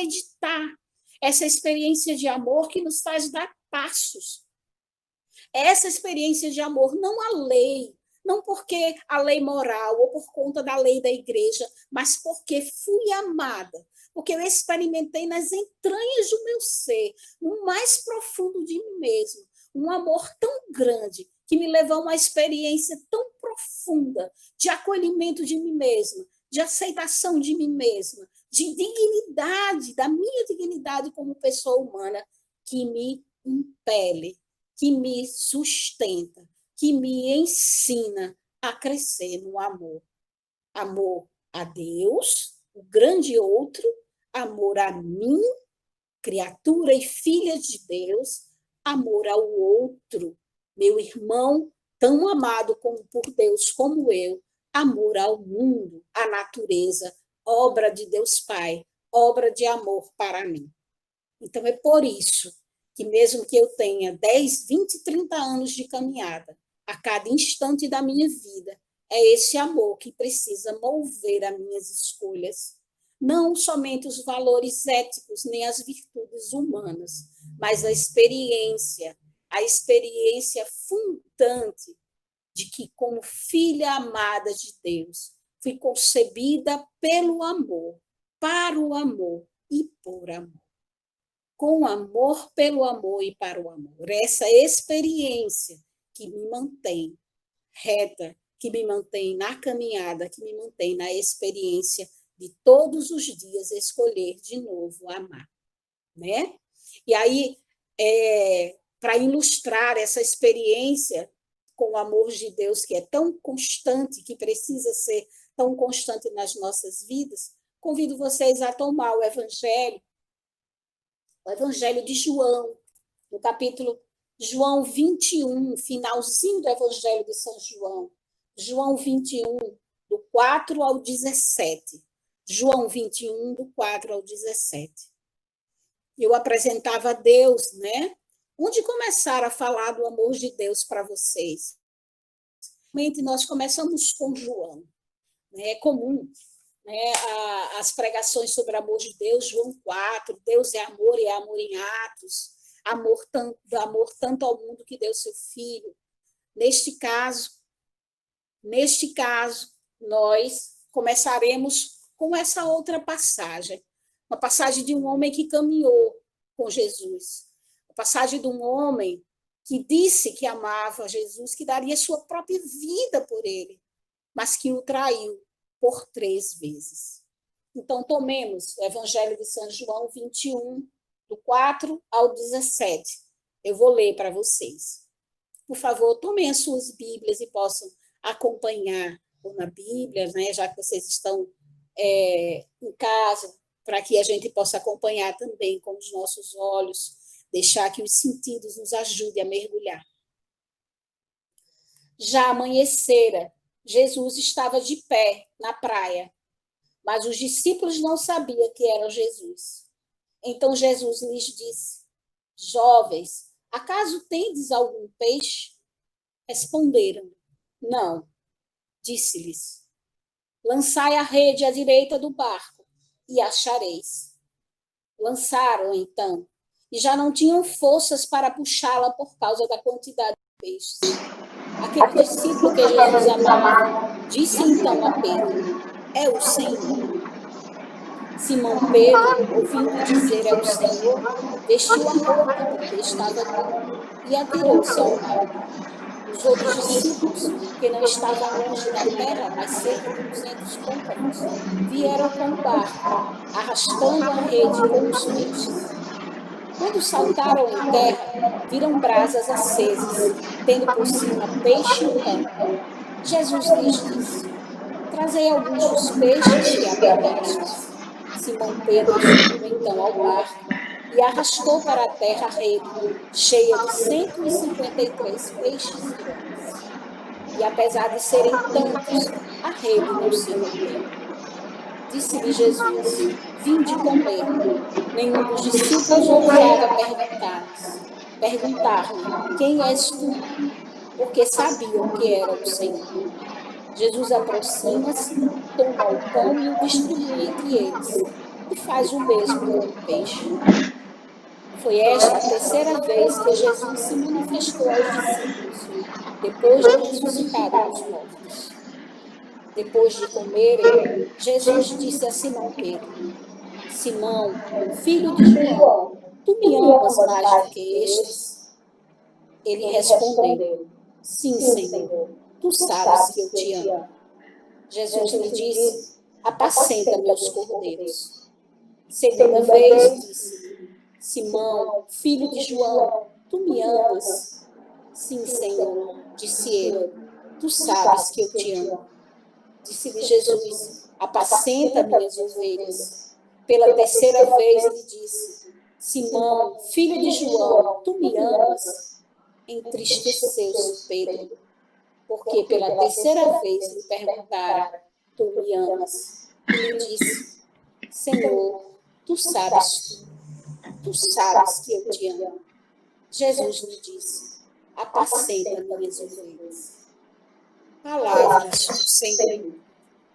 acreditar. Essa experiência de amor que nos faz dar passos. Essa experiência de amor, não a lei, não porque a lei moral ou por conta da lei da igreja, mas porque fui amada, porque eu experimentei nas entranhas do meu ser, no mais profundo de mim mesmo, um amor tão grande que me levou a uma experiência tão profunda de acolhimento de mim mesma, de aceitação de mim mesma, de dignidade, da minha dignidade como pessoa humana, que me impele, que me sustenta, que me ensina a crescer no amor. Amor a Deus, o grande outro, amor a mim, criatura e filha de Deus, amor ao outro, meu irmão, tão amado por Deus como eu, amor ao mundo, à natureza, obra de Deus Pai, obra de amor para mim. Então, é por isso que mesmo que eu tenha 10, 20, 30 anos de caminhada, a cada instante da minha vida, é esse amor que precisa mover as minhas escolhas. Não somente os valores éticos, nem as virtudes humanas, mas a experiência fundante de que, como filha amada de Deus, fui concebida pelo amor, para o amor e por amor. Com amor, pelo amor e para o amor. Essa experiência que me mantém reta, que me mantém na caminhada, que me mantém na experiência de todos os dias escolher de novo amar, né? E aí, para ilustrar essa experiência com o amor de Deus, que é tão constante, que precisa ser tão constante nas nossas vidas, convido vocês a tomar o Evangelho de João, no capítulo João 21, finalzinho do Evangelho de São João, João 21, do 4 ao 17. João 21, do 4 ao 17. Eu apresentava a Deus, né? Onde começar a falar do amor de Deus para vocês? Nós começamos com João. É comum, né, as pregações sobre o amor de Deus, João 4, Deus é amor e é amor em atos, amor tanto ao mundo que deu seu Filho. Neste caso, nós começaremos com essa outra passagem, uma passagem de um homem que caminhou com Jesus, a passagem de um homem que disse que amava Jesus, que daria sua própria vida por ele, mas que o traiu por 3 vezes. Então, tomemos o Evangelho de São João 21, do 4 ao 17. Eu vou ler para vocês. Por favor, tomem as suas Bíblias e possam acompanhar ou na Bíblia, né, já que vocês estão em casa, para que a gente possa acompanhar também com os nossos olhos, deixar que os sentidos nos ajudem a mergulhar. Já amanhecera, Jesus estava de pé na praia, mas os discípulos não sabiam que era Jesus. Então Jesus lhes disse: jovens, acaso tendes algum peixe? Responderam: não. Disse-lhes: lançai a rede à direita do barco e achareis. Lançaram então, e já não tinham forças para puxá-la por causa da quantidade de peixes. Aquele discípulo que Jesus amava disse então a Pedro: é o Senhor. Simão Pedro, ouvindo dizer é o Senhor, vestiu a roupa, porque estava nu, e atirou-se ao mar. Os outros discípulos, que não estavam longe da terra, mas cerca de 200 côvados, vieram com o barco, arrastando a rede com os peixes. Quando saltaram em terra, viram brasas acesas, tendo por cima peixe e pão. Jesus lhes disse: trazei alguns dos peixes que apanhastes. Simão Pedro subiu então ao barco e arrastou para a terra a rede, cheia de 153 peixes grandes. E apesar de serem tantos, a rede não se rompeu. Disse-lhe Jesus: vinde comer. Nenhum dos discípulos ousava perguntar-lhe: quem és tu? Porque sabiam que era o Senhor. Jesus aproxima-se, toma o pão e o distribui entre eles. e faz o mesmo com o peixe. Foi esta a terceira vez que Jesus se manifestou aos discípulos, depois de ressuscitado dos mortos. Depois de comerem, Jesus disse a Simão Pedro: Simão, filho de João, tu me amas mais do que estes? Ele respondeu: Sim, Senhor, tu sabes que eu te amo. Jesus lhe disse: Apacenta meus cordeiros. Segunda vez disse: Simão, filho de João, tu me amas? Sim, Senhor, disse ele, tu sabes que eu te amo. Disse-lhe Jesus: Apacenta minhas ovelhas. Pela terceira vez lhe disse: Simão, filho de João, tu me amas? Entristeceu-se Pedro, porque pela terceira vez lhe perguntara: Tu me amas? E lhe disse: Senhor, tu sabes que eu te amo. Jesus lhe disse: Apacenta minhas ovelhas. Palavras do Senhor.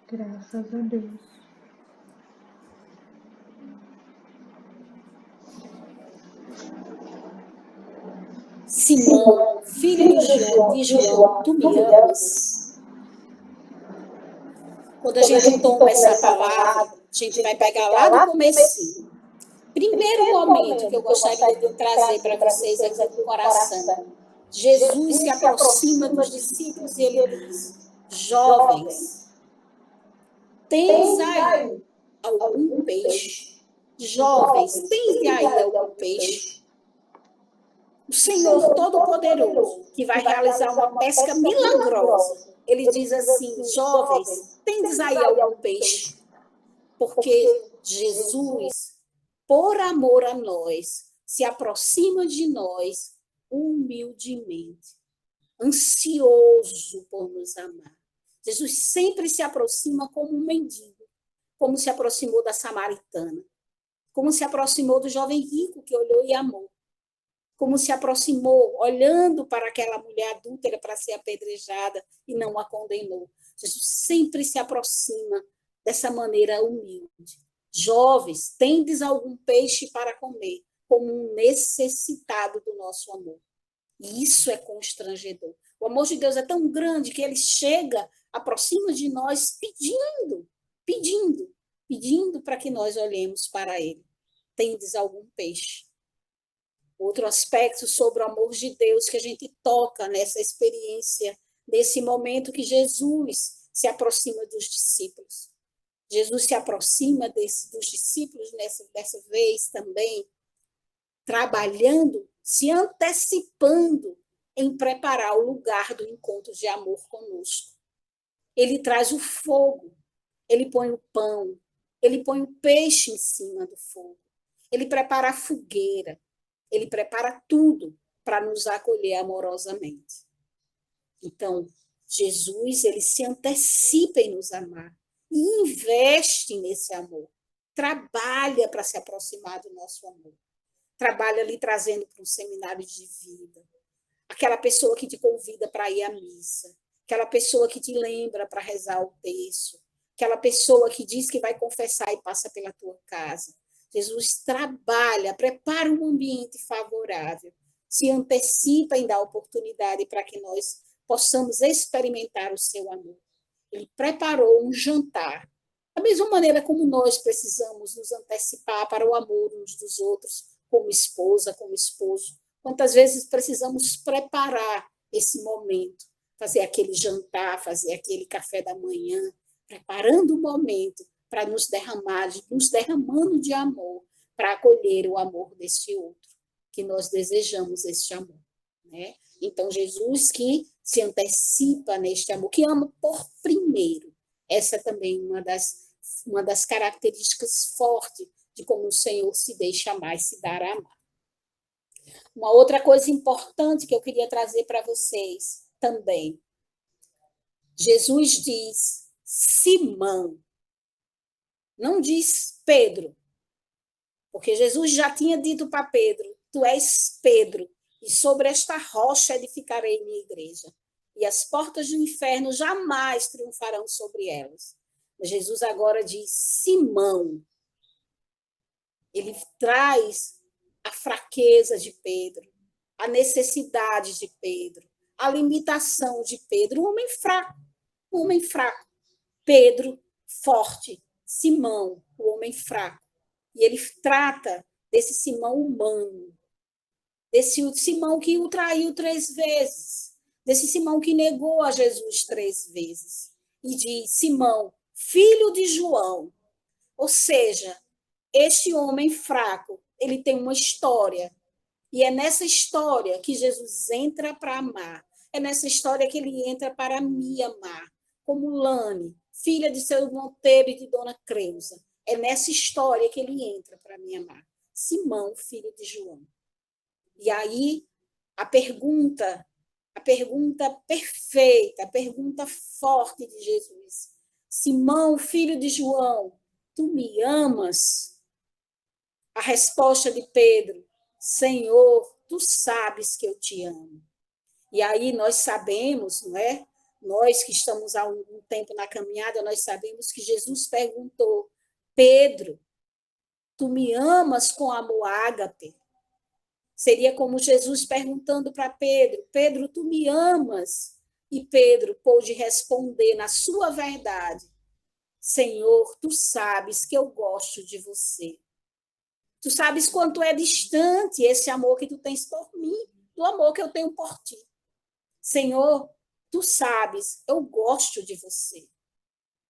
Graças a Deus. Simão, filho de João, tu me amas? Quando a gente toma essa palavra, a gente vai pegar lá do comecinho. Primeiro momento que eu gostaria de trazer para vocês aqui do coração. Jesus se aproxima dos discípulos e ele diz: Jovens, tens aí algum peixe? Jovens, tens aí algum peixe? O Senhor Todo-Poderoso, que vai realizar uma pesca milagrosa, ele diz assim: Jovens, tendes aí algum peixe? Porque Jesus, por amor a nós, se aproxima de nós humildemente, ansioso por nos amar. Jesus sempre se aproxima como um mendigo, como se aproximou da samaritana, como se aproximou do jovem rico que olhou e amou, como se aproximou olhando para aquela mulher adúltera para ser apedrejada e não a condenou. Jesus sempre se aproxima dessa maneira humilde. Jovens, tendes algum peixe para comer, como um necessitado do nosso amor. E isso é constrangedor. O amor de Deus é tão grande que ele chega, aproxima de nós pedindo para que nós olhemos para ele. Tendes algum peixe? Outro aspecto sobre o amor de Deus que a gente toca nessa experiência, nesse momento que Jesus se aproxima dos discípulos. Jesus se aproxima dos discípulos dessa vez também, trabalhando, se antecipando em preparar o lugar do encontro de amor conosco. Ele traz o fogo, ele põe o pão, ele põe o peixe em cima do fogo, ele prepara a fogueira, ele prepara tudo para nos acolher amorosamente. Então, Jesus, ele se antecipa em nos amar e investe nesse amor. Trabalha para se aproximar do nosso amor. Trabalha lhe trazendo para um seminário de vida. Aquela pessoa que te convida para ir à missa. Aquela pessoa que te lembra para rezar o terço. Aquela pessoa que diz que vai confessar e passa pela tua casa. Jesus trabalha, prepara um ambiente favorável, se antecipa em dar oportunidade para que nós possamos experimentar o seu amor. Ele preparou um jantar. Da mesma maneira como nós precisamos nos antecipar para o amor uns dos outros, como esposa, como esposo. Quantas vezes precisamos preparar esse momento, fazer aquele jantar, fazer aquele café da manhã, preparando o momento para nos derramando de amor, para acolher o amor desse outro, que nós desejamos este amor. Né? Então, Jesus que se antecipa neste amor, que ama por primeiro. Essa é também uma das características fortes de como o Senhor se deixa amar e se dar a amar. Uma outra coisa importante que eu queria trazer para vocês também. Jesus diz, Simão, não diz Pedro, porque Jesus já tinha dito para Pedro, tu és Pedro, e sobre esta rocha edificarei minha igreja, e as portas do inferno jamais triunfarão sobre elas. Mas Jesus agora diz, Simão, Ele traz a fraqueza de Pedro, a necessidade de Pedro, a limitação de Pedro, um homem fraco, um homem fraco. Pedro, forte, Simão, o homem fraco. E ele trata desse Simão humano, desse Simão que o traiu 3 vezes, desse Simão que negou a Jesus 3 vezes. E diz, Simão, filho de João. Ou seja, este homem fraco, ele tem uma história. E é nessa história que Jesus entra para amar. É nessa história que ele entra para me amar. Como Lane, filha de seu Monteiro e de Dona Creuza. É nessa história que ele entra para me amar. Simão, filho de João. E aí, a pergunta perfeita, a pergunta forte de Jesus. Simão, filho de João, tu me amas? A resposta de Pedro, Senhor, tu sabes que eu te amo. E aí nós sabemos, não é? Nós que estamos há um tempo na caminhada, nós sabemos que Jesus perguntou, Pedro, tu me amas com amor ágape? Seria como Jesus perguntando para Pedro, Pedro, tu me amas? E Pedro pôde responder na sua verdade, Senhor, tu sabes que eu gosto de você. Tu sabes quanto é distante esse amor que tu tens por mim, do amor que eu tenho por ti. Senhor, tu sabes, eu gosto de você.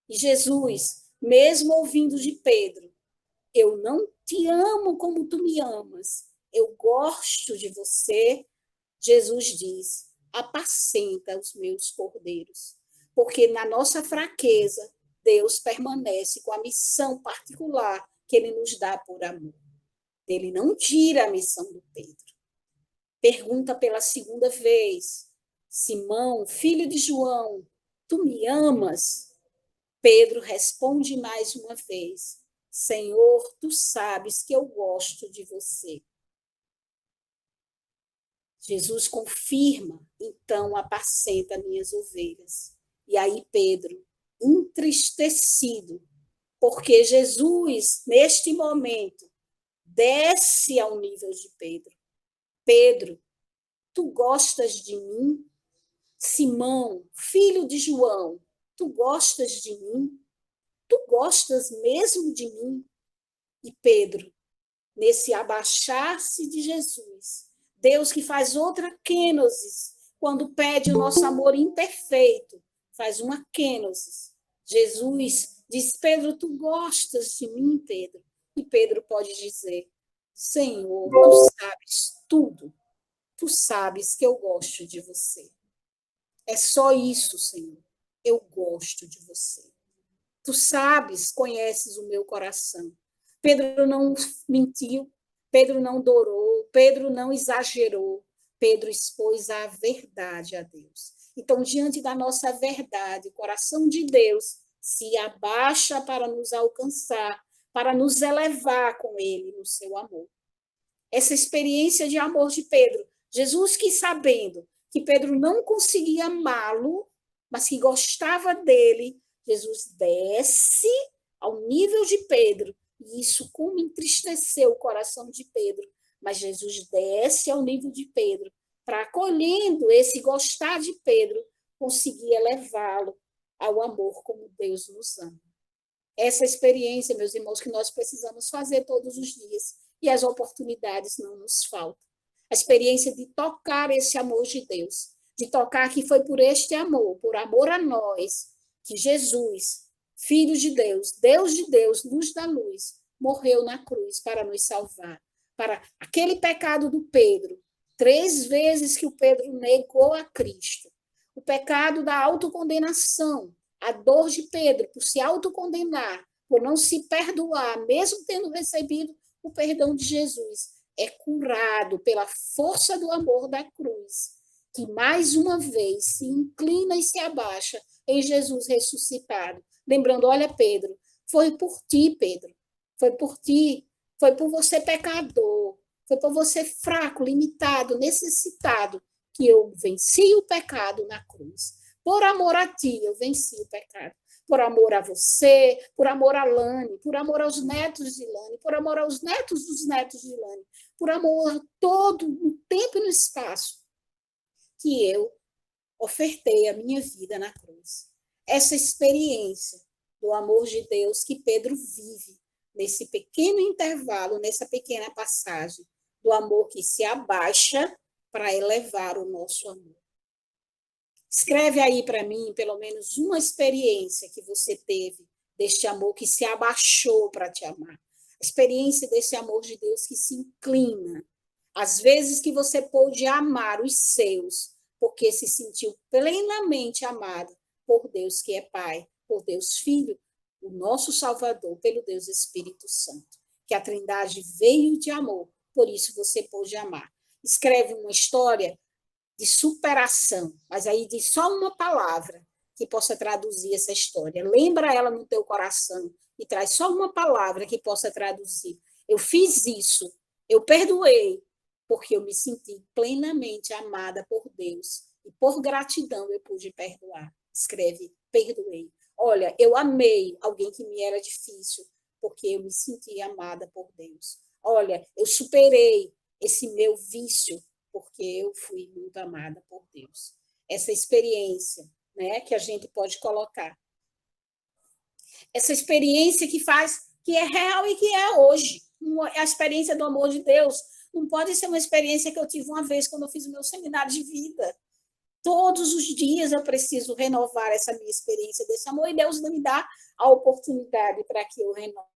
E Jesus, mesmo ouvindo de Pedro, eu não te amo como tu me amas, eu gosto de você, Jesus diz, apacenta os meus cordeiros. Porque na nossa fraqueza, Deus permanece com a missão particular que ele nos dá por amor. Ele não tira a missão do Pedro. Pergunta pela segunda vez, Simão, filho de João, tu me amas? Pedro responde mais uma vez, Senhor, tu sabes que eu gosto de você. Jesus confirma, então apacenta minhas ovelhas. E aí Pedro, entristecido, porque Jesus, neste momento, desce ao nível de Pedro. Pedro, tu gostas de mim? Simão, filho de João, tu gostas de mim? Tu gostas mesmo de mim? E Pedro, nesse abaixar-se de Jesus, Deus que faz outra kenosis, quando pede o nosso amor imperfeito, faz uma kenosis. Jesus diz, Pedro, tu gostas de mim, Pedro? E Pedro pode dizer, Senhor, tu sabes tudo. Tu sabes que eu gosto de você. É só isso, Senhor. Eu gosto de você. Tu sabes, conheces o meu coração. Pedro não mentiu, Pedro não dorou, Pedro não exagerou, Pedro expôs a verdade a Deus. Então, diante da nossa verdade, o coração de Deus se abaixa para nos alcançar, para nos elevar com ele no seu amor. Essa experiência de amor de Pedro, Jesus que sabendo que Pedro não conseguia amá-lo, mas que gostava dele, Jesus desce ao nível de Pedro, e isso como entristeceu o coração de Pedro, mas Jesus desce ao nível de Pedro, para acolhendo esse gostar de Pedro, conseguir elevá-lo ao amor como Deus nos ama. Essa experiência, meus irmãos, que nós precisamos fazer todos os dias, e as oportunidades não nos faltam. A experiência de tocar esse amor de Deus, de tocar que foi por este amor, por amor a nós, que Jesus, Filho de Deus, luz da luz, morreu na cruz para nos salvar. Para aquele pecado do Pedro, 3 vezes que o Pedro negou a Cristo. O pecado da autocondenação, a dor de Pedro por se autocondenar, por não se perdoar, mesmo tendo recebido o perdão de Jesus, é curado pela força do amor da cruz, que mais uma vez se inclina e se abaixa em Jesus ressuscitado. Lembrando, olha, Pedro, foi por ti, Pedro, foi por ti, foi por você pecador, foi por você fraco, limitado, necessitado, que eu venci o pecado na cruz. Por amor a ti, eu venci o pecado. por amor a você, por amor a Lani, por amor aos netos de Lani, por amor aos netos dos netos de Lani, por amor a todo o tempo e no espaço que eu ofertei a minha vida na cruz. Essa experiência do amor de Deus que Pedro vive nesse pequeno intervalo, nessa pequena passagem, do amor que se abaixa para elevar o nosso amor. Escreve aí para mim, pelo menos, uma experiência que você teve deste amor que se abaixou para te amar. A experiência desse amor de Deus que se inclina. Às vezes que você pôde amar os seus, porque se sentiu plenamente amado por Deus que é Pai, por Deus Filho, o nosso Salvador, pelo Deus Espírito Santo. Que a Trindade veio de amor, por isso você pôde amar. Escreve uma história de superação, mas aí diz só uma palavra que possa traduzir essa história. Lembra ela no teu coração e traz só uma palavra que possa traduzir. Eu fiz isso, eu perdoei, porque eu me senti plenamente amada por Deus e por gratidão eu pude perdoar. Escreve, perdoei. Olha, eu amei alguém que me era difícil, porque eu me senti amada por Deus. Olha, eu superei esse meu vício, porque eu fui muito amada por Deus. Essa experiência, né, que a gente pode colocar. Essa experiência que faz, que é real e que é hoje. A experiência do amor de Deus não pode ser uma experiência que eu tive uma vez quando eu fiz o meu seminário de vida. Todos os dias eu preciso renovar essa minha experiência desse amor e Deus me dá a oportunidade para que eu renove.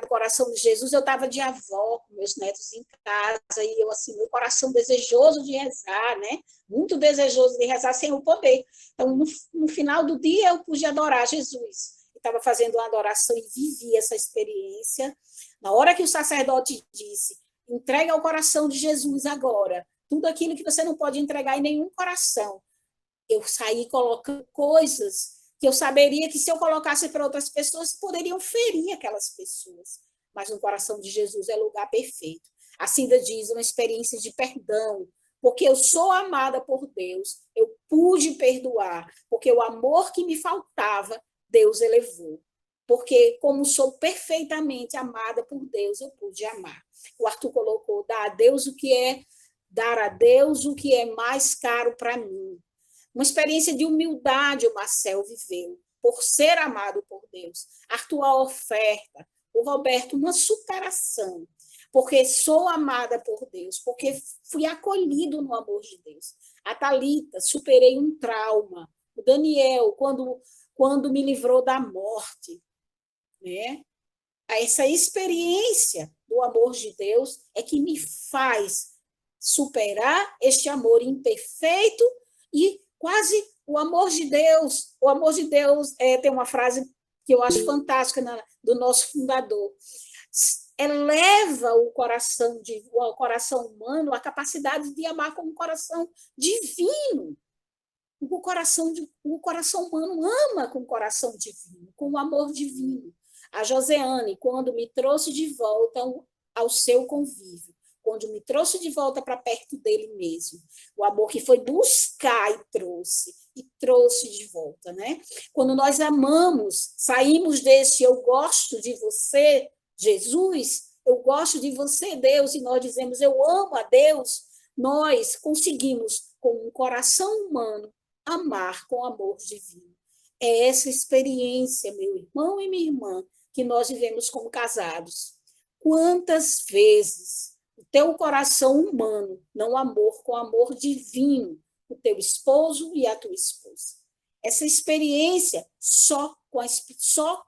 Do coração de Jesus, eu estava de avó com meus netos em casa e eu assim, meu coração desejoso de rezar, né? Muito desejoso de rezar sem o poder. Então, no final do dia, eu pude adorar Jesus. Estava fazendo uma adoração e vivi essa experiência. Na hora que o sacerdote disse, entrega ao coração de Jesus agora, tudo aquilo que você não pode entregar em nenhum coração. Eu saí colocando coisas que eu saberia que se eu colocasse para outras pessoas, poderiam ferir aquelas pessoas. Mas no coração de Jesus é lugar perfeito. A Cida diz, uma experiência de perdão, porque eu sou amada por Deus, eu pude perdoar, porque o amor que me faltava, Deus elevou. Porque como sou perfeitamente amada por Deus, eu pude amar. O Arthur colocou, dar a Deus o que é, dar a Deus o que é mais caro para mim. Uma experiência de humildade o Marcel viveu, por ser amado por Deus. Arthur, a oferta. O Roberto, uma superação, porque sou amada por Deus, porque fui acolhido no amor de Deus. A Thalita, superei um trauma. O Daniel, quando me livrou da morte. Né? Essa experiência do amor de Deus é que me faz superar este amor imperfeito e quase o amor de Deus. O amor de Deus tem uma frase que eu acho fantástica do nosso fundador. Eleva o coração humano a capacidade de amar com um coração divino. O coração humano ama com o coração divino, com o amor divino. A Joseane, quando me trouxe de volta ao seu convívio, quando me trouxe de volta para perto dele mesmo, o amor que foi buscar e trouxe de volta, né? Quando nós amamos, saímos desse eu gosto de você, Jesus, eu gosto de você, Deus, e nós dizemos eu amo a Deus, nós conseguimos, com um coração humano, amar com amor divino. É essa experiência, meu irmão e minha irmã, que nós vivemos como casados. Quantas vezes o teu coração humano não amou com amor divino o teu esposo e a tua esposa? Essa experiência só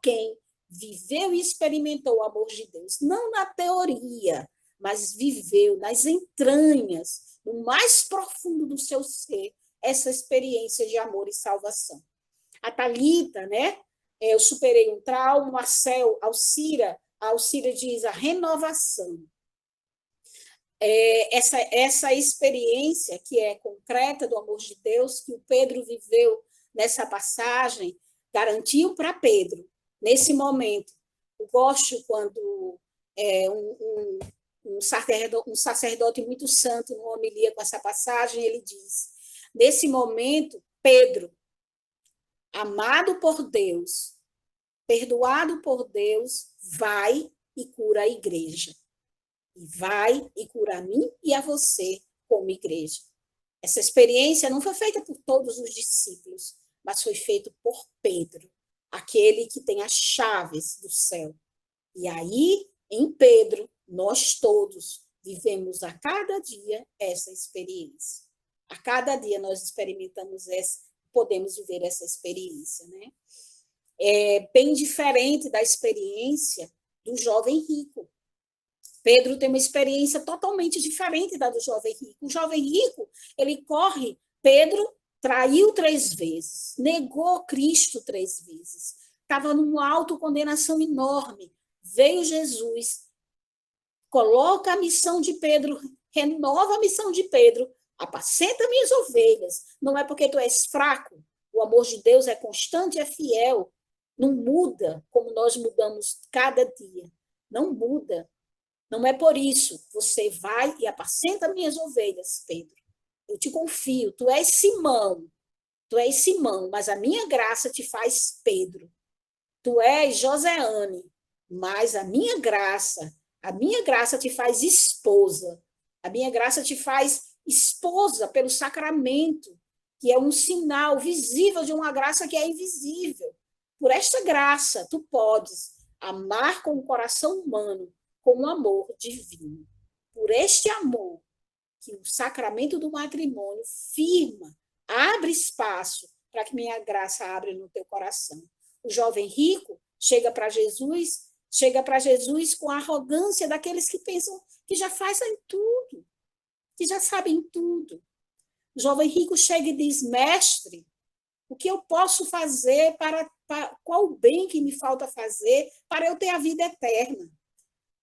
quem viveu e experimentou o amor de Deus, não na teoria, mas viveu nas entranhas, no mais profundo do seu ser, essa experiência de amor e salvação. A Thalita, né? Eu superei um trauma, Marcel, a Alcira diz a renovação. Essa experiência que é concreta do amor de Deus, que o Pedro viveu nessa passagem, garantiu para Pedro, nesse momento. Eu gosto quando um sacerdote muito santo, numa homilia com essa passagem, ele diz, nesse momento, Pedro amado por Deus, perdoado por Deus, vai e cura a igreja. E vai e cura a mim e a você como igreja. Essa experiência não foi feita por todos os discípulos, mas foi feita por Pedro, aquele que tem as chaves do céu. E aí, em Pedro, nós todos vivemos a cada dia essa experiência. A cada dia nós experimentamos podemos viver essa experiência, né? É bem diferente da experiência do jovem rico. Pedro tem uma experiência totalmente diferente da do jovem rico. O jovem rico, ele corre, Pedro traiu 3 vezes, negou Cristo 3 vezes, estava numa autocondenação enorme. Veio Jesus, coloca a missão de Pedro, renova a missão de Pedro, apacenta minhas ovelhas. Não é porque tu és fraco, o amor de Deus é constante, é fiel, não muda como nós mudamos cada dia, não muda. Não é por isso. Você vai e apacenta minhas ovelhas, Pedro. Eu te confio. Tu és Simão, mas a minha graça te faz Pedro. Tu és Joseane, mas a minha graça te faz esposa. A minha graça te faz esposa pelo sacramento, que é um sinal visível de uma graça que é invisível. Por esta graça, tu podes amar com o coração humano, com um amor divino. Por este amor que o sacramento do matrimônio firma, abre espaço para que minha graça abra no teu coração. O jovem rico chega para Jesus com a arrogância daqueles que pensam que já fazem tudo, que já sabem tudo. O jovem rico chega e diz: mestre, o que eu posso fazer qual o bem que me falta fazer para eu ter a vida eterna?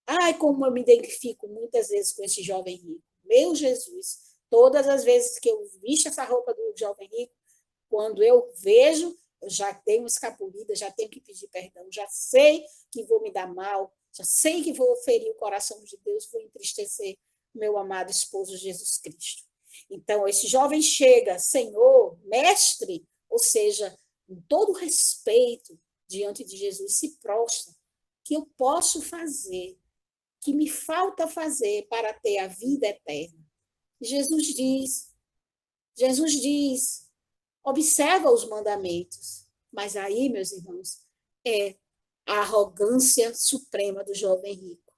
Ai, como eu me identifico muitas vezes com esse jovem rico. Meu Jesus, todas as vezes que eu visto essa roupa do jovem rico, quando eu vejo, eu já tenho escapulida, já tenho que pedir perdão, já sei que vou me dar mal, já sei que vou ferir o coração de Deus, vou entristecer meu amado esposo Jesus Cristo. Então, esse jovem chega, Senhor, mestre, ou seja, com todo respeito diante de Jesus, se prostra. O que eu posso fazer? Que me falta fazer para ter a vida eterna? Jesus diz, observa os mandamentos. Mas aí, meus irmãos, é a arrogância suprema do jovem rico.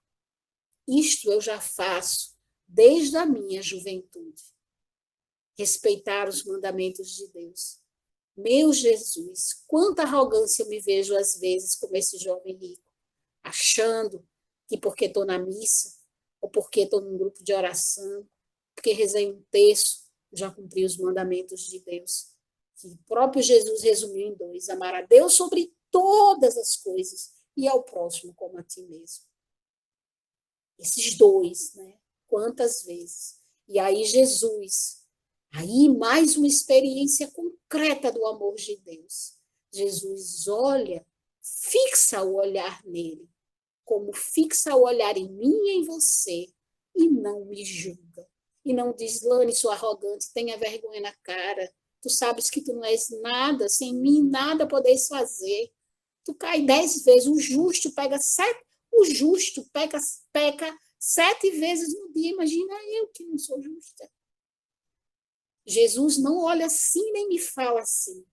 Isto eu já faço desde a minha juventude. Respeitar os mandamentos de Deus. Meu Jesus, quanta arrogância eu me vejo às vezes como esse jovem rico, achando que porque estou na missa, ou porque estou num grupo de oração, porque rezei um texto, já cumpri os mandamentos de Deus. Que o próprio Jesus resumiu em 2: amar a Deus sobre todas as coisas e ao próximo como a ti mesmo. Esses 2, né? Quantas vezes? E aí Jesus, aí mais uma experiência concreta do amor de Deus. Jesus olha, fixa o olhar nele, como fixa o olhar em mim e em você, e não me julga. E não diz: Lani, sua arrogante, tenha vergonha na cara. Tu sabes que tu não és nada, sem mim nada podeis fazer. Tu cai 10 vezes, o justo peca 7 vezes no dia. Imagina eu que não sou justa. Jesus não olha assim, nem me fala assim.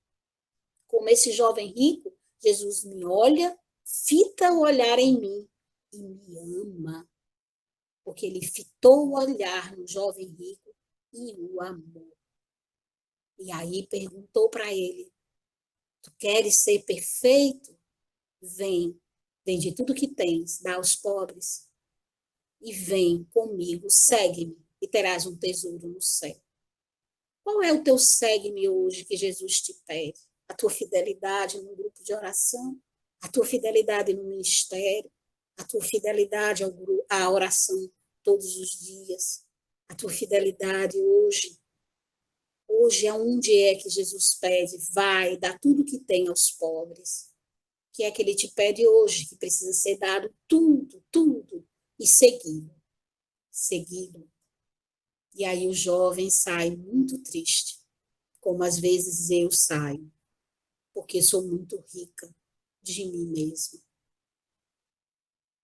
Como esse jovem rico, Jesus me olha, fita o olhar em mim e me ama, porque ele fitou o olhar no jovem rico e o amou. E aí perguntou para ele: tu queres ser perfeito? Vem, vende tudo que tens, dá aos pobres, e vem comigo, segue-me, e terás um tesouro no céu. Qual é o teu segue-me hoje que Jesus te pede? A tua fidelidade no grupo de oração? A tua fidelidade no ministério? A tua fidelidade à oração todos os dias? A tua fidelidade hoje? Hoje, aonde é que Jesus pede? Vai, dá tudo que tem aos pobres. O que é que ele te pede hoje? Que precisa ser dado tudo, tudo, e seguido. Seguido. E aí o jovem sai muito triste, como às vezes eu saio. porque sou muito rica de mim mesma.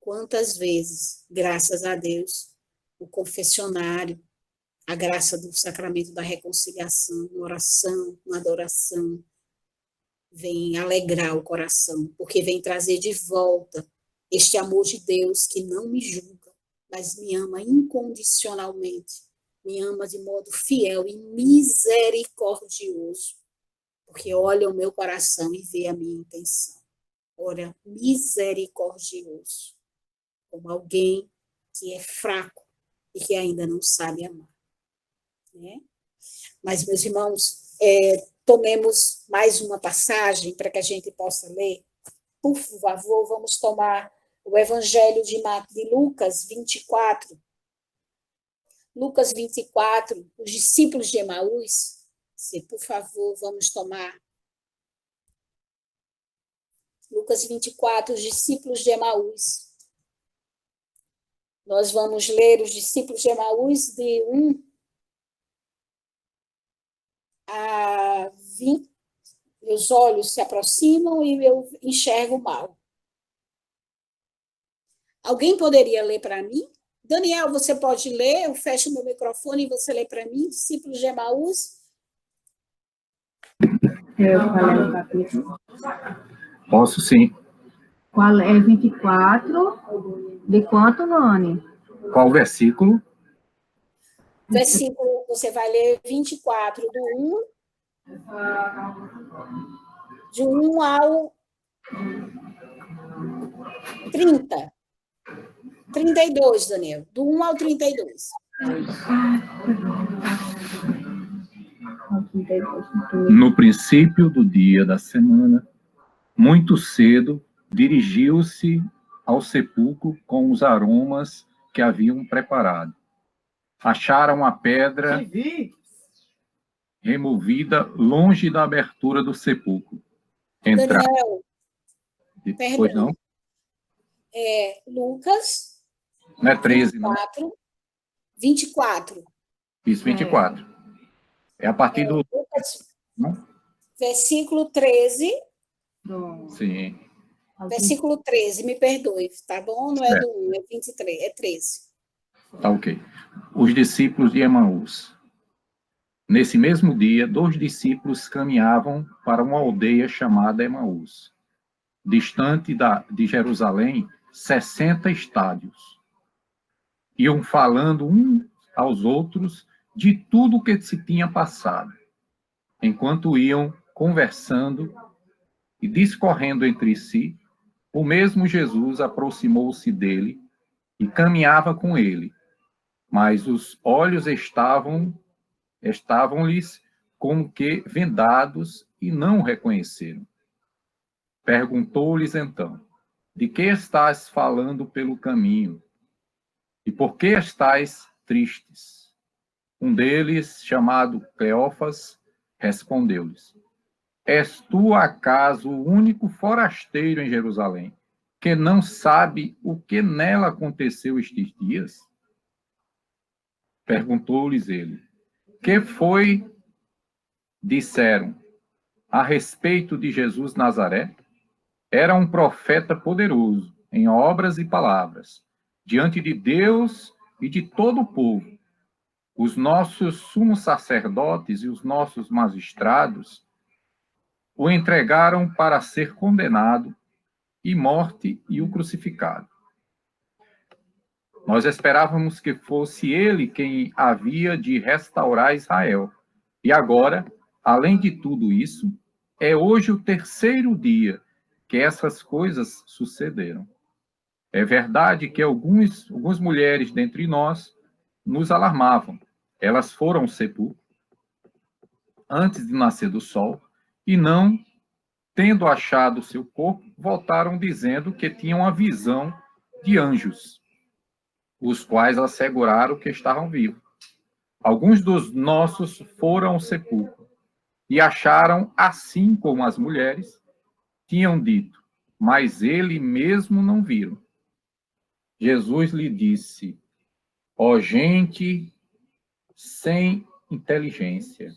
Quantas vezes, graças a Deus, o confessionário, a graça do sacramento da reconciliação, uma oração, uma adoração, vem alegrar o coração, porque vem trazer de volta este amor de Deus que não me julga, mas me ama incondicionalmente, me ama de modo fiel e misericordioso, porque olha o meu coração e vê a minha intenção. Olha, misericordioso, como alguém que é fraco e que ainda não sabe amar. Né? Mas, meus irmãos, tomemos mais uma passagem para que a gente possa ler. Por favor, vamos tomar o Evangelho de Lucas 24. Lucas 24, os discípulos de Emaús. Por favor, vamos tomar. Lucas 24, os discípulos de Emaús. Nós vamos ler os discípulos de Emaús de 1 a 20. Meus olhos se aproximam e eu enxergo mal. Alguém poderia ler para mim? Daniel, você pode ler? Eu fecho meu microfone e você lê para mim, discípulos de Emaús. Eu falei o capítulo. Posso sim. Qual é 24? De quanto, Nani? Qual o versículo? Versículo, você vai ler 24, de 1 ao 30. 32, Daniel. Do 1 ao 32. No princípio do dia da semana, muito cedo, dirigiu-se ao sepulcro com os aromas que haviam preparado. Acharam a pedra removida longe da abertura do sepulcro. Daniel, Pois não? Lucas. Não é 13, 24, não? 24. Isso, 24. É a partir do... Lucas, Não? versículo 13. Sim. Versículo 13, me perdoe, tá bom? Não é do 1, é 23, é 13. Tá ok. Os discípulos de Emaús. Nesse mesmo dia, 2 discípulos caminhavam para uma aldeia chamada Emaús, distante de Jerusalém, 60 estádios. Iam falando uns aos outros de tudo o que se tinha passado. Enquanto iam conversando e discorrendo entre si, o mesmo Jesus aproximou-se dele e caminhava com ele, mas os olhos estavam-lhes como que vendados e não o reconheceram. Perguntou-lhes então: de que estás falando pelo caminho? E por que estáis tristes? Um deles, chamado Cleófas, respondeu-lhes: és tu acaso o único forasteiro em Jerusalém que não sabe o que nela aconteceu estes dias? Perguntou-lhes ele: que foi? Disseram: a respeito de Jesus Nazaré, era um profeta poderoso em obras e palavras, diante de Deus e de todo o povo. Os nossos sumos sacerdotes e os nossos magistrados o entregaram para ser condenado e morte e o crucificado. Nós esperávamos que fosse ele quem havia de restaurar Israel. E agora, além de tudo isso, é hoje o 3º dia que essas coisas sucederam. É verdade que algumas mulheres dentre nós nos alarmavam. Elas foram ao sepulcro antes de nascer do sol e não, tendo achado seu corpo, voltaram dizendo que tinham a visão de anjos, os quais asseguraram que estavam vivos. Alguns dos nossos foram ao sepulcro e acharam, assim como as mulheres tinham dito, mas ele mesmo não viram. Jesus lhe disse: ó gente sem inteligência,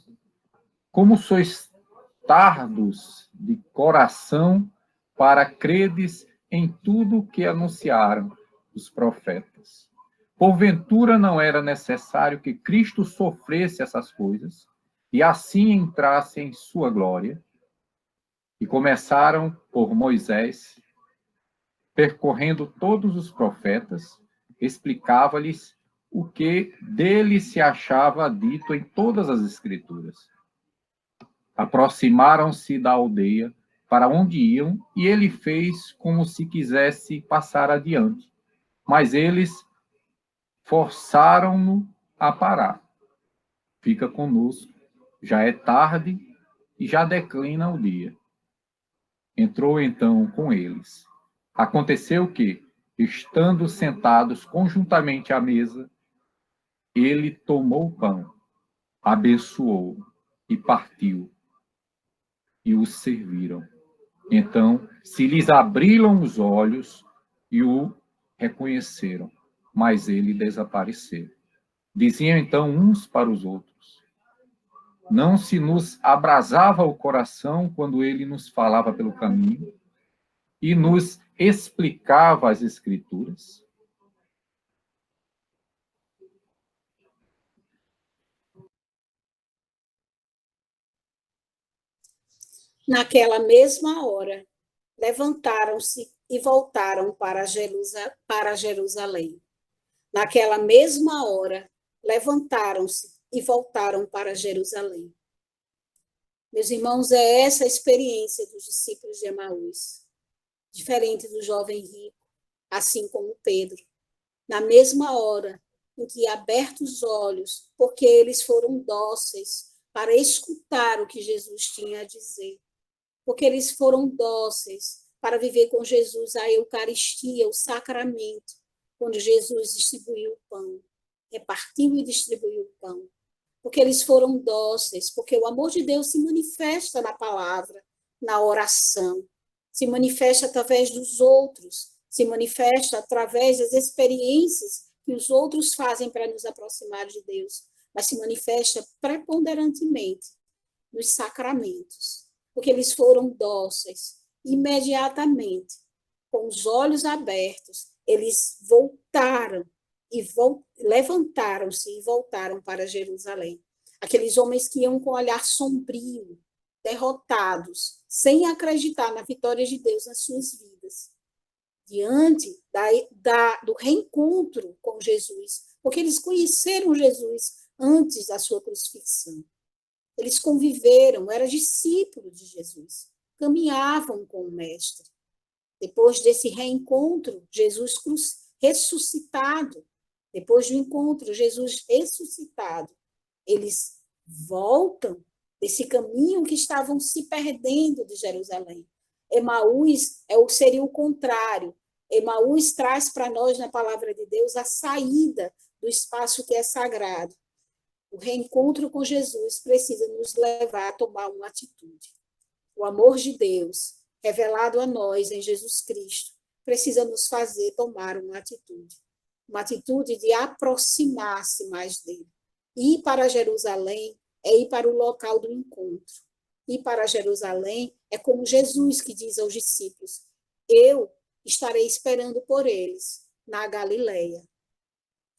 como sois tardos de coração para credes em tudo que anunciaram os profetas. Porventura não era necessário que Cristo sofresse essas coisas e assim entrasse em sua glória? E começaram por Moisés, percorrendo todos os profetas, explicava-lhes o que dele se achava dito em todas as Escrituras. Aproximaram-se da aldeia para onde iam, e ele fez como se quisesse passar adiante. Mas eles forçaram-no a parar. Fica conosco, já é tarde e já declina o dia. Entrou então com eles. Aconteceu que, estando sentados conjuntamente à mesa, ele tomou o pão, abençoou e partiu, e os serviram. Então se lhes abriram os olhos e o reconheceram, mas ele desapareceu. Diziam então uns para os outros: não se nos abrasava o coração quando ele nos falava pelo caminho e nos explicava as Escrituras? Naquela mesma hora, levantaram-se e voltaram para Jerusalém. Naquela mesma hora, levantaram-se e voltaram para Jerusalém. Meus irmãos, é essa a experiência dos discípulos de Emaús. Diferente do jovem rico, assim como Pedro. Na mesma hora em que, abertos os olhos, porque eles foram dóceis para escutar o que Jesus tinha a dizer, porque eles foram dóceis para viver com Jesus a Eucaristia, o sacramento, quando Jesus distribuiu o pão, repartiu e distribuiu o pão. Porque eles foram dóceis, porque o amor de Deus se manifesta na palavra, na oração, se manifesta através dos outros, se manifesta através das experiências que os outros fazem para nos aproximar de Deus, mas se manifesta preponderantemente nos sacramentos, porque eles foram dóceis. Imediatamente, com os olhos abertos, eles voltaram e levantaram-se e voltaram para Jerusalém. Aqueles homens que iam com olhar sombrio, derrotados, sem acreditar na vitória de Deus nas suas vidas, diante do reencontro com Jesus, porque eles conheceram Jesus antes da sua crucifixão. Eles conviveram, eram discípulos de Jesus, caminhavam com o Mestre. Depois desse reencontro, Jesus ressuscitado, depois do encontro, Jesus ressuscitado, eles voltam desse caminho que estavam se perdendo de Jerusalém. Emaús seria o contrário. Emaús traz para nós, na palavra de Deus, a saída do espaço que é sagrado. O reencontro com Jesus precisa nos levar a tomar uma atitude. O amor de Deus, revelado a nós em Jesus Cristo, precisa nos fazer tomar uma atitude de aproximar-se mais dele. Ir para Jerusalém é ir para o local do encontro. Ir para Jerusalém é como Jesus que diz aos discípulos: eu estarei esperando por eles na Galileia.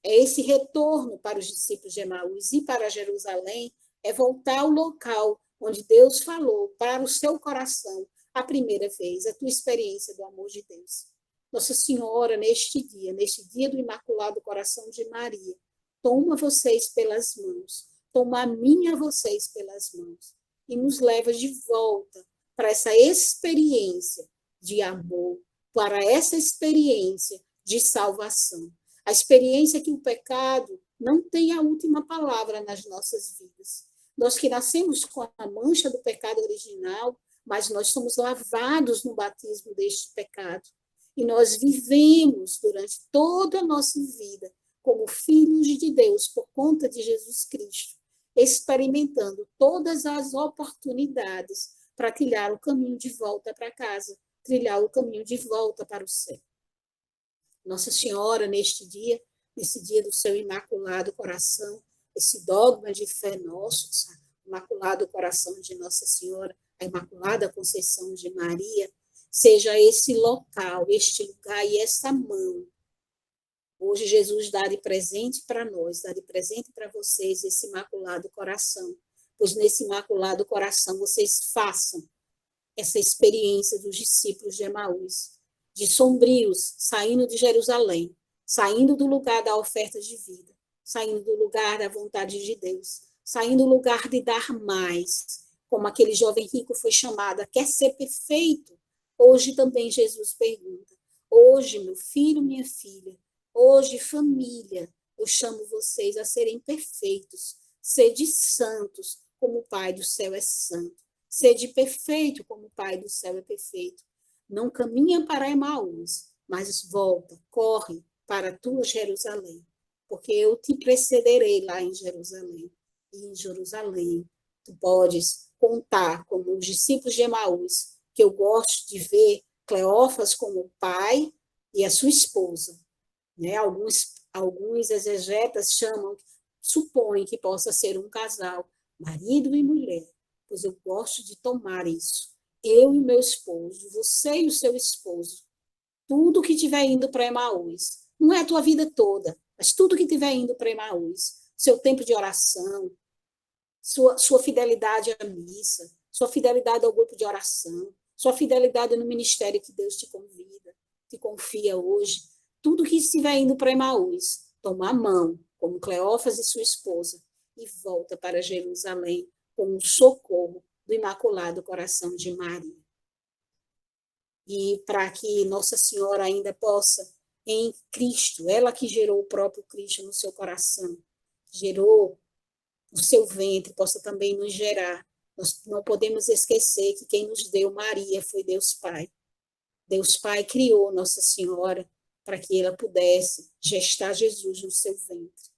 É esse retorno para os discípulos de Emaús. Ir para Jerusalém é voltar ao local onde Deus falou para o seu coração a primeira vez, a tua experiência do amor de Deus. Nossa Senhora, neste dia do Imaculado Coração de Maria, toma vocês pelas mãos, toma a mim a vocês pelas mãos e nos leva de volta para essa experiência de amor, para essa experiência de salvação. A experiência que o pecado não tem a última palavra nas nossas vidas. Nós que nascemos com a mancha do pecado original, mas nós somos lavados no batismo deste pecado. E nós vivemos durante toda a nossa vida como filhos de Deus por conta de Jesus Cristo, experimentando todas as oportunidades para trilhar o caminho de volta para casa, trilhar o caminho de volta para o céu. Nossa Senhora, nesse dia do seu Imaculado Coração, esse dogma de fé nosso, Imaculado Coração de Nossa Senhora, a Imaculada Conceição de Maria, seja esse local, este lugar e essa mão. Hoje Jesus dá de presente para nós, dá de presente para vocês esse Imaculado Coração, pois nesse Imaculado Coração vocês façam essa experiência dos discípulos de Emaús, de sombrios, saindo de Jerusalém, saindo do lugar da oferta de vida, saindo do lugar da vontade de Deus, saindo do lugar de dar mais, como aquele jovem rico foi chamado, quer ser perfeito. Hoje também Jesus pergunta, hoje, meu filho, minha filha, hoje, família, eu chamo vocês a serem perfeitos, sede santos, como o Pai do céu é santo, sede perfeito, como o Pai do céu é perfeito. Não caminha para Emaús, mas volta, corre para a tua Jerusalém, porque eu te precederei lá em Jerusalém. E em Jerusalém, tu podes contar como os discípulos de Emaús, que eu gosto de ver Cleófas como o pai e a sua esposa. Né? Alguns exegetas supõem que possa ser um casal, marido e mulher, pois eu gosto de tomar isso. Eu e meu esposo, você e o seu esposo, tudo que estiver indo para Emaús, não é a tua vida toda, mas tudo que estiver indo para Emaús, seu tempo de oração, sua fidelidade à missa, sua fidelidade ao grupo de oração, sua fidelidade no ministério que Deus te convida, te confia hoje, tudo que estiver indo para Emaús, toma a mão, como Cleófas e sua esposa, e volta para Jerusalém com o socorro do Imaculado Coração de Maria. E para que Nossa Senhora ainda possa, em Cristo, ela que gerou o próprio Cristo no seu coração, gerou o seu ventre, possa também nos gerar. Nós não podemos esquecer que quem nos deu Maria foi Deus Pai. Deus Pai criou Nossa Senhora para que ela pudesse gestar Jesus no seu ventre.